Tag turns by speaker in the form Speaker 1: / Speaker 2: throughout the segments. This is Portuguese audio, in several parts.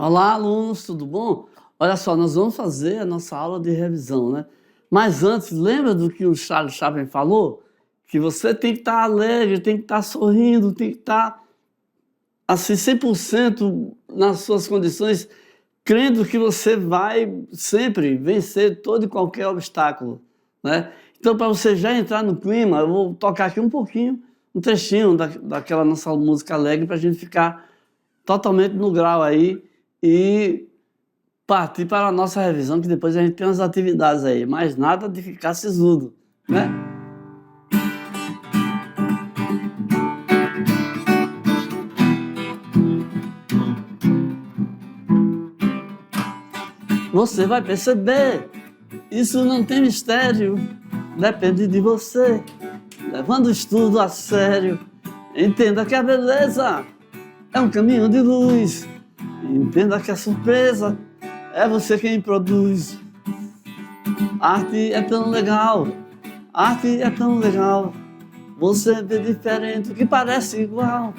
Speaker 1: Olá, alunos, tudo bom? Olha só, nós vamos fazer a nossa aula de revisão, né? Mas antes, lembra do que o Charles Chaplin falou? Que você tem que estar alegre, tem que estar sorrindo, tem que estar assim 100% nas suas condições, crendo que você vai sempre vencer todo e qualquer obstáculo, né? Então, para você já entrar no clima, eu vou tocar aqui um pouquinho, um trechinho daquela nossa música alegre para a gente ficar totalmente no grau aí e partir para a nossa revisão, que depois a gente tem umas atividades aí, mas nada de ficar sisudo, né? Você vai perceber, isso não tem mistério, depende de você, levando o estudo a sério. Entenda que a beleza é um caminho de luz, entenda que a surpresa é você quem produz. Arte é tão legal, arte é tão legal, você vê diferente que parece igual.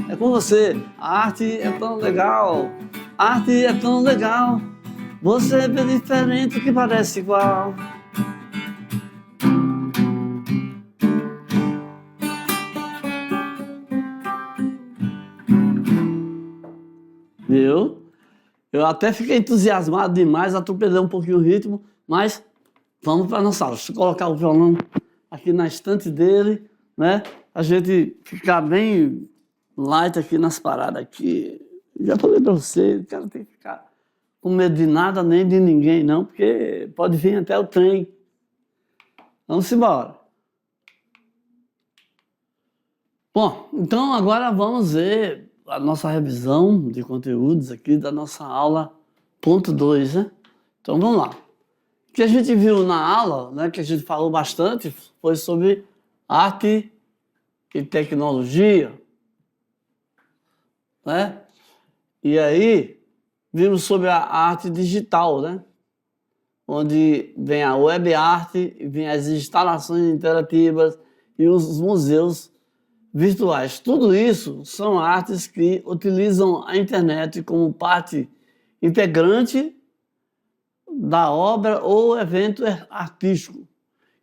Speaker 1: É com você, a arte é tão legal, arte é tão legal, você vê diferente que parece igual. Viu? Eu até fiquei entusiasmado demais, atropelei um pouquinho o ritmo, mas vamos para a nossa aula. Deixa eu colocar o violão aqui na estante dele, né? A gente ficar bem light aqui nas paradas aqui. Já falei para você, o cara não tem que ficar com medo de nada nem de ninguém, não, porque pode vir até o trem. Vamos embora. Bom, então agora vamos ver a nossa revisão de conteúdos aqui da nossa aula ponto 2, né? Então vamos lá. O que a gente viu na aula, né, que a gente falou bastante, foi sobre arte e tecnologia, né? E aí vimos sobre a arte digital, né? Onde vem a web arte, vem as instalações interativas e os museus virtuais. Tudo isso são artes que utilizam a internet como parte integrante da obra ou evento artístico.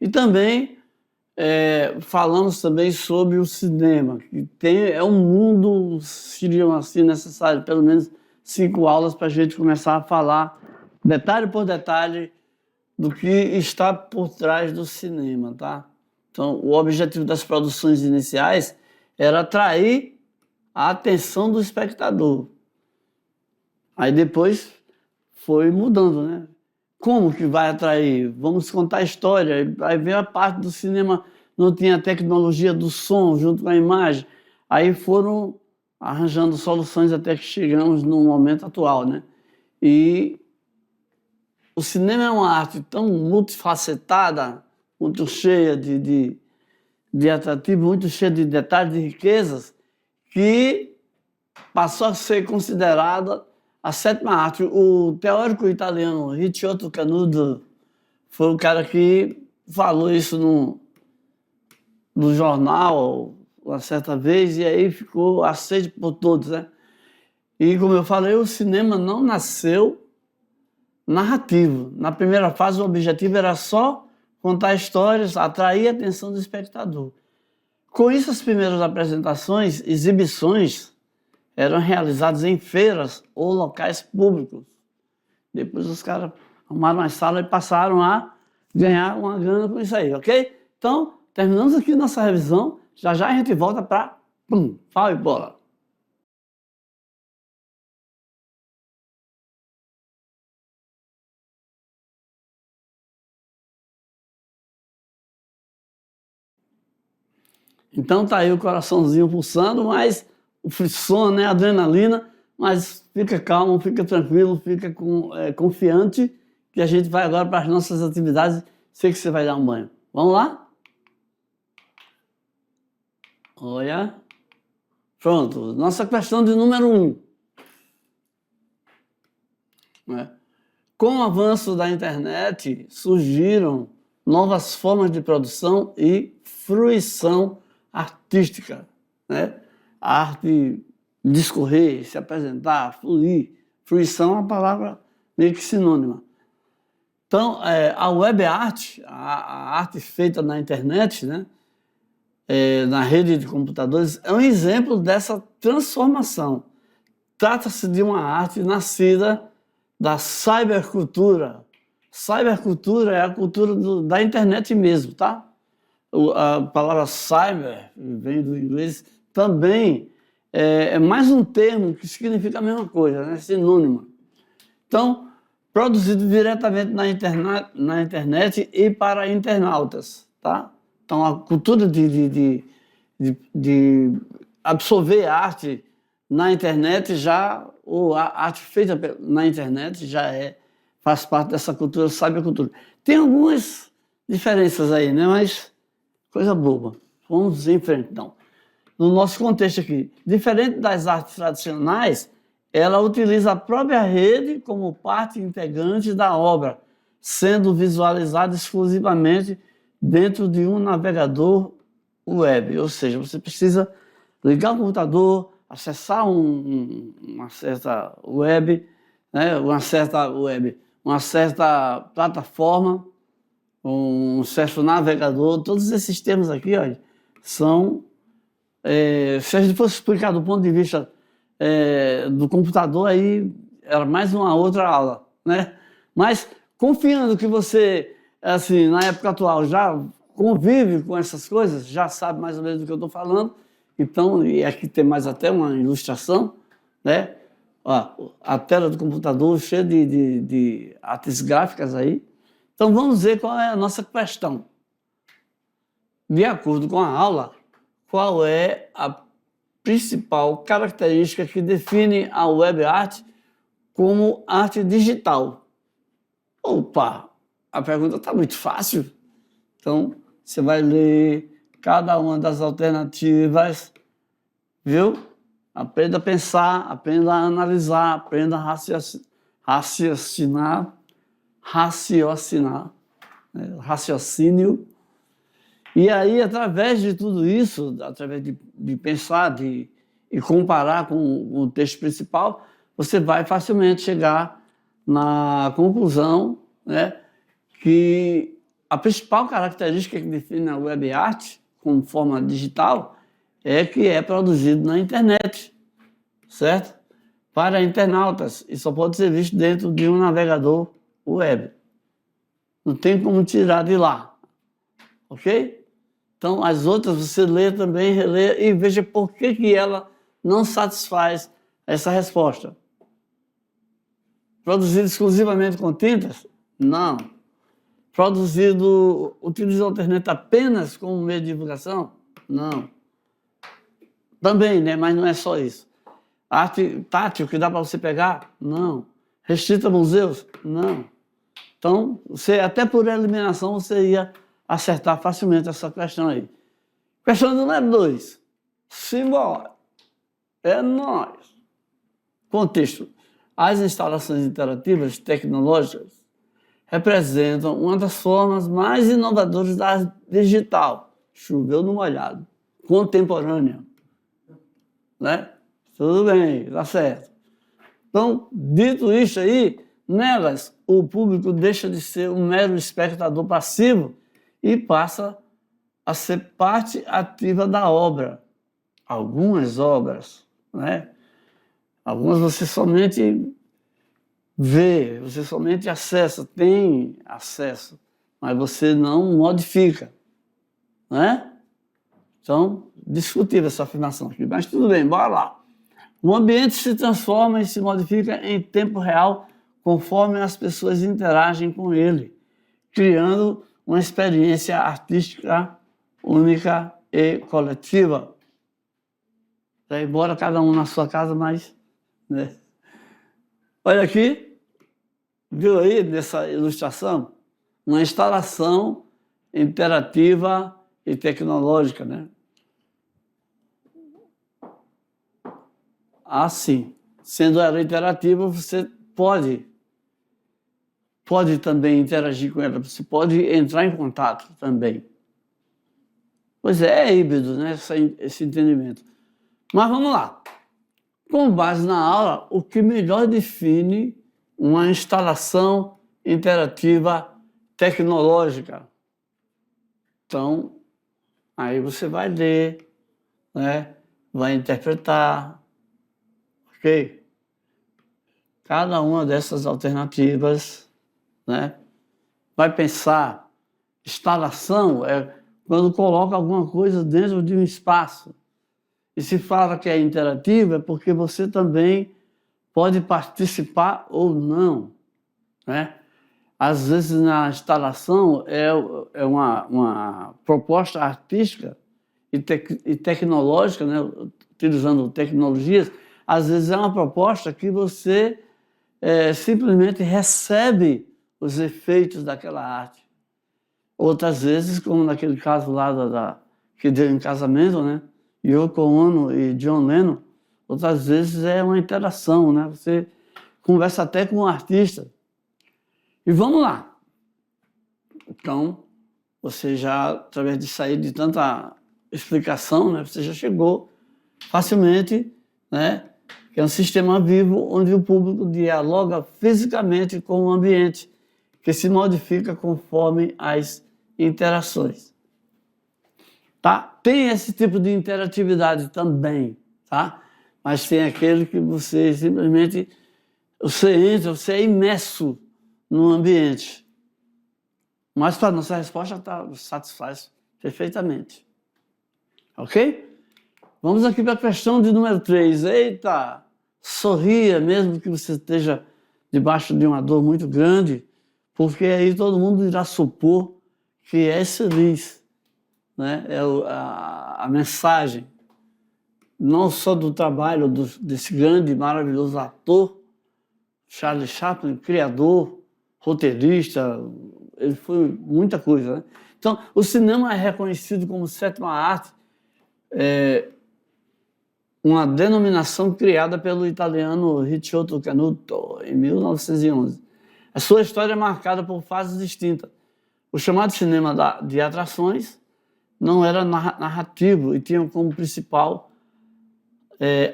Speaker 1: E também falamos também sobre o cinema, que é um mundo, seriam assim necessário pelo menos 5 aulas para a gente começar a falar detalhe por detalhe do que está por trás do cinema, tá? Então, o objetivo das produções iniciais era atrair a atenção do espectador. Aí depois foi mudando, né? Como que vai atrair? Vamos contar a história. Aí veio a parte do cinema, não tinha a tecnologia do som junto com a imagem. Aí foram arranjando soluções até que chegamos no momento atual, né? E o cinema é uma arte tão multifacetada, muito cheia de atrativo, muito cheia de detalhes, de riquezas, que passou a ser considerada a sétima arte. O teórico italiano Ricciotto Canudo foi o cara que falou isso no jornal uma certa vez, e aí ficou aceito por todos, né? E como eu falei, o cinema não nasceu narrativo. Na primeira fase, o objetivo era só contar histórias, atrair a atenção do espectador. Com isso, as primeiras apresentações, exibições, eram realizadas em feiras ou locais públicos. Depois os caras arrumaram as salas e passaram a ganhar uma grana com isso aí, ok? Então, terminamos aqui nossa revisão. Já já a gente volta para pau e bola. Então tá aí o coraçãozinho pulsando, mas o frisson, né, a adrenalina, mas fica calmo, fica tranquilo, fica confiante que a gente vai agora para as nossas atividades. Sei que você vai dar um banho. Vamos lá? Olha. Pronto, nossa questão de número 1. Né? Com o avanço da internet, surgiram novas formas de produção e fruição artística, né? A arte discorrer, se apresentar, fluir, Fruição é uma palavra meio que sinônima. Então, a web art, a arte feita na internet, né, na rede de computadores, é um exemplo dessa transformação. Trata-se de uma arte nascida da cybercultura. Cybercultura é a cultura da internet mesmo, tá? A palavra cyber, vem do inglês, também é mais um termo que significa a mesma coisa, né? Sinônimo. Então, produzido diretamente na internet e para internautas, tá? Então, a cultura de absorver arte na internet ou a arte feita na internet faz parte dessa cultura, cybercultura. Tem algumas diferenças aí, né? Mas coisa boba. Vamos em frente, então. No nosso contexto aqui, diferente das artes tradicionais, ela utiliza a própria rede como parte integrante da obra, sendo visualizada exclusivamente dentro de um navegador web. Ou seja, você precisa ligar o computador, acessar uma certa web, né? Uma certa plataforma, um certo navegador. Todos esses termos aqui, olha, são, se a gente fosse explicar do ponto de vista do computador, aí era mais uma outra aula, né? Mas confiando que você, assim, na época atual, já convive com essas coisas, já sabe mais ou menos do que eu estou falando, então, e aqui tem mais até uma ilustração, né? Ó, a tela do computador cheia de artes gráficas aí. Então, vamos ver qual é a nossa questão. De acordo com a aula, qual é a principal característica que define a web art como arte digital? Opa, a pergunta está muito fácil. Então, você vai ler cada uma das alternativas, viu? Aprenda a pensar, aprenda a analisar, aprenda a raciocínio. E aí, através de tudo isso, através de pensar e comparar com o texto principal, você vai facilmente chegar na conclusão, né, que a principal característica que define a web art como forma digital é que é produzido na internet, certo? Para internautas, e só pode ser visto dentro de um navegador web. Não tem como tirar de lá, ok? Então, as outras você lê também, relê e veja por que ela não satisfaz essa resposta. Produzido exclusivamente com tintas? Não. Produzido utilizando a internet apenas como meio de divulgação? Não. Também, né? Mas não é só isso. Arte tátil que dá para você pegar? Não. Restrita a museus? Não. Então, até por eliminação, você ia acertar facilmente essa questão aí. Questão número 2. Simbora. É nóis. Contexto. As instalações interativas tecnológicas representam uma das formas mais inovadoras da arte digital. Choveu no molhado. Contemporânea. Né? Tudo bem, tá certo. Então, dito isso aí, nelas o público deixa de ser um mero espectador passivo e passa a ser parte ativa da obra. Algumas obras, né? Algumas você somente vê, você somente acessa, tem acesso, mas você não modifica, né? Então, discutível essa afirmação aqui, mas tudo bem, bora lá. O ambiente se transforma e se modifica em tempo real conforme as pessoas interagem com ele, criando uma experiência artística única e coletiva. Vai embora cada um na sua casa, mas... né? Olha aqui, viu aí nessa ilustração? Uma instalação interativa e tecnológica, né? Assim, sendo ela interativa, você pode também interagir com ela, você pode entrar em contato também. Pois é híbrido, né, esse entendimento. Mas vamos lá. com base na aula, o que melhor define uma instalação interativa tecnológica. Então, aí você vai ler, né? Vai interpretar, ok? Cada uma dessas alternativas, né? Vai pensar. Instalação é quando coloca alguma coisa dentro de um espaço. E se fala que é interativa é porque você também pode participar ou não, né? Às vezes na instalação é uma proposta artística e tecnológica, né? Utilizando tecnologias, às vezes é uma proposta que você simplesmente recebe os efeitos daquela arte. Outras vezes, como naquele caso lá que deu em casamento, né? Yoko Ono e John Lennon, outras vezes é uma interação, né? Você conversa até com um artista. E vamos lá. Então, você já, através de sair de tanta explicação, né? Você já chegou facilmente, né? Que é um sistema vivo onde o público dialoga fisicamente com o ambiente, que se modifica conforme as interações. Tá? Tem esse tipo de interatividade também, tá? Mas tem aquele que você simplesmente, você entra, você é imerso no ambiente. Mas para nossa resposta satisfaz perfeitamente. Ok? Vamos aqui para a questão de número 3. Eita! Sorria, mesmo que você esteja debaixo de uma dor muito grande, porque aí todo mundo irá supor que é feliz, né? É a mensagem, não só do trabalho desse grande, maravilhoso ator, Charlie Chaplin, criador, roteirista, ele foi muita coisa, né? Então, o cinema é reconhecido como sétima arte, uma denominação criada pelo italiano Ricciotto Canuto em 1911. A sua história é marcada por fases distintas. O chamado cinema de atrações não era narrativo e tinha como principal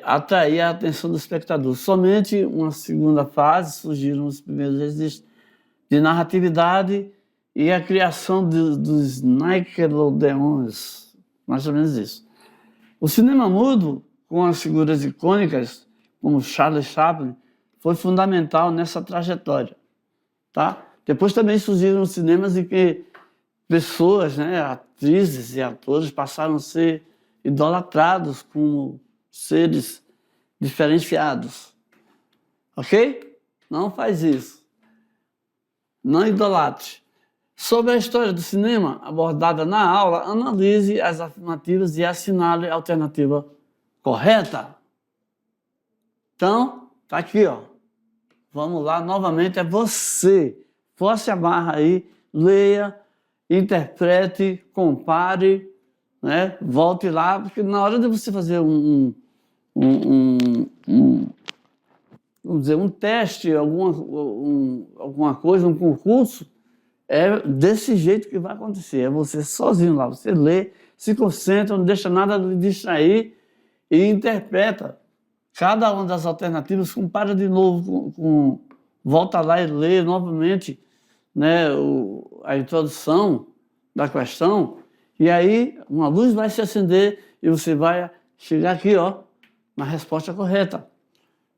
Speaker 1: atrair a atenção do espectador. Somente uma segunda fase surgiram os primeiros registros de narratividade e a criação dos Nickelodeons, mais ou menos isso. O cinema mudo, com as figuras icônicas, como Charlie Chaplin, foi fundamental nessa trajetória. Tá? Depois também surgiram cinemas em que pessoas, né, atrizes e atores, passaram a ser idolatrados como seres diferenciados. Ok? Não faz isso. Não idolatre. Sobre a história do cinema abordada na aula, analise as afirmativas e assinale a alternativa correta. Então, tá aqui, ó. Vamos lá, novamente, é você. Force a barra aí, leia, interprete, compare, né? Volte lá, porque na hora de você fazer vamos dizer, um teste, alguma coisa, um concurso, é desse jeito que vai acontecer. É você sozinho lá, você lê, se concentra, não deixa nada de distrair e interpreta. Cada uma das alternativas, compara de novo, volta lá e lê novamente, né, a introdução da questão, e aí uma luz vai se acender e você vai chegar aqui, ó, na resposta correta.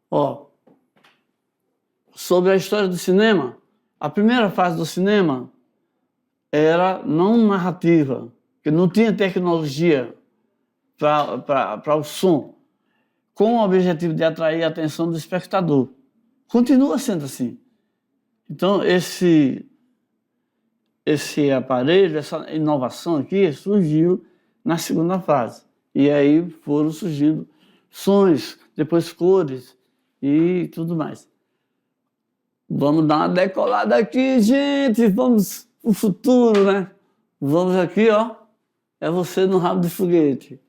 Speaker 1: Ó, sobre a história do cinema, a primeira fase do cinema era não narrativa, porque não tinha tecnologia para o som, com o objetivo de atrair a atenção do espectador. Continua sendo assim. Então, esse aparelho, essa inovação aqui, surgiu na segunda fase. E aí foram surgindo sons, depois cores e tudo mais. Vamos dar uma decolada aqui, gente. Vamos pro futuro, né? Vamos aqui, ó. É você no rabo de foguete.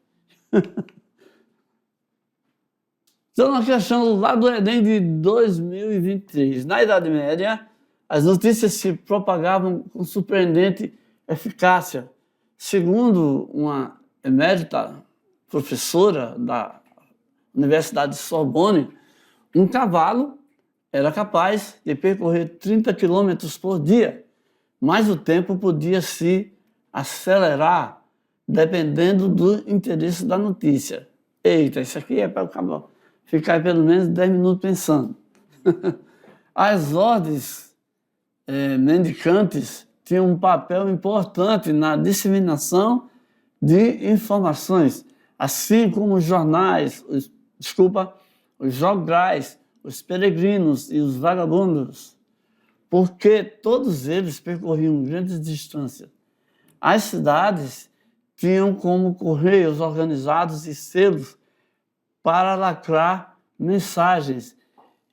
Speaker 1: Então, na questão lá do Enem de 2023, na Idade Média, as notícias se propagavam com surpreendente eficácia. Segundo uma emérita professora da Universidade de Sorbonne, um cavalo era capaz de percorrer 30 quilômetros por dia, mas o tempo podia se acelerar dependendo do interesse da notícia. Eita, isso aqui é para o cavalo ficar pelo menos 10 minutos pensando. As ordens mendicantes tinham um papel importante na disseminação de informações, assim como os jornais, os jograis, os peregrinos e os vagabundos, porque todos eles percorriam grandes distâncias. As cidades tinham como correios organizados e selos para lacrar mensagens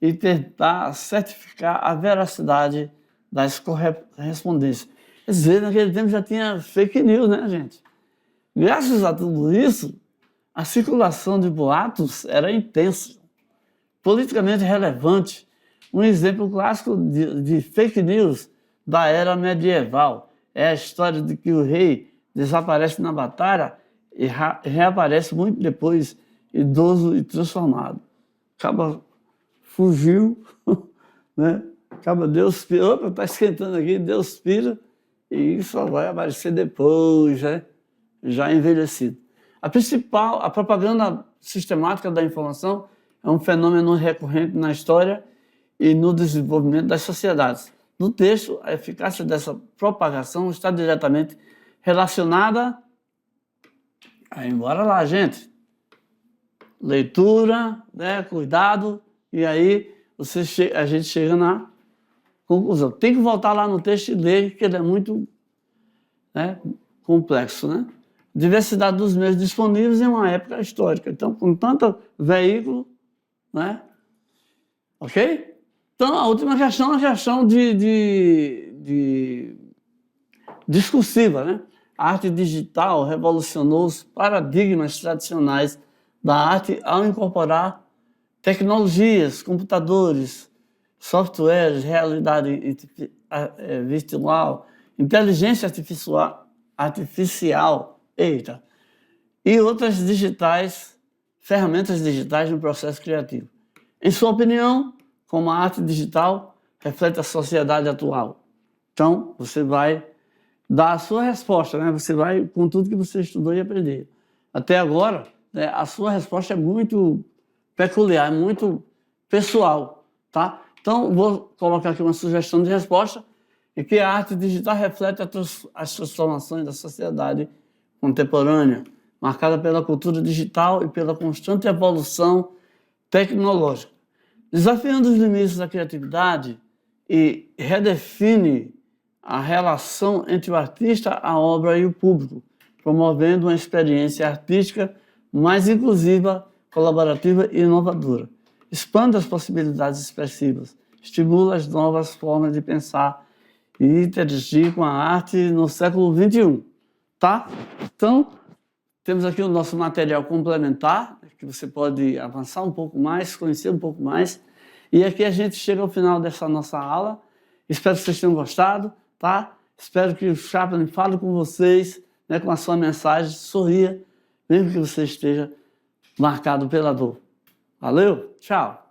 Speaker 1: e tentar certificar a veracidade das correspondências. Quer dizer, naquele tempo já tinha fake news, né, gente? Graças a tudo isso, a circulação de boatos era intensa, politicamente relevante. Um exemplo clássico de fake news da era medieval é a história de que o rei desaparece na batalha e reaparece muito depois, idoso e transformado. Acaba fugiu, né? Acaba Deus pira, opa, está esquentando aqui, Deus pira e só vai aparecer depois, né? Já envelhecido. A propaganda sistemática da informação é um fenômeno recorrente na história e no desenvolvimento das sociedades. No texto, a eficácia dessa propagação está diretamente relacionada bora lá, gente. Leitura, né, cuidado, e aí a gente chega na conclusão. Tem que voltar lá no texto e ler, porque ele é muito, né, complexo, né? Diversidade dos meios disponíveis em uma época histórica. Então, com tanto veículo, né? Ok? Então, a última questão é a questão discursiva, né? A arte digital revolucionou os paradigmas tradicionais da arte ao incorporar tecnologias, computadores, softwares, realidade virtual, inteligência artificial, e outras ferramentas digitais no processo criativo. Em sua opinião, como a arte digital reflete a sociedade atual? Então, você vai dar a sua resposta, né? Você vai com tudo que você estudou e aprendeu. Até agora, né, a sua resposta é muito peculiar, é muito pessoal, tá? Então, vou colocar aqui uma sugestão de resposta, em que a arte digital reflete as transformações da sociedade contemporânea, marcada pela cultura digital e pela constante evolução tecnológica, desafiando os limites da criatividade e redefine a relação entre o artista, a obra e o público, promovendo uma experiência artística mais inclusiva, colaborativa e inovadora. Expande as possibilidades expressivas, estimula as novas formas de pensar e interagir com a arte no século XXI. Tá? Então, temos aqui o nosso material complementar, que você pode avançar um pouco mais, conhecer um pouco mais. E aqui a gente chega ao final dessa nossa aula. Espero que vocês tenham gostado, tá? Espero que o Chaplin fale com vocês, né, com a sua mensagem, sorria, mesmo que você esteja marcado pela dor. Valeu, tchau!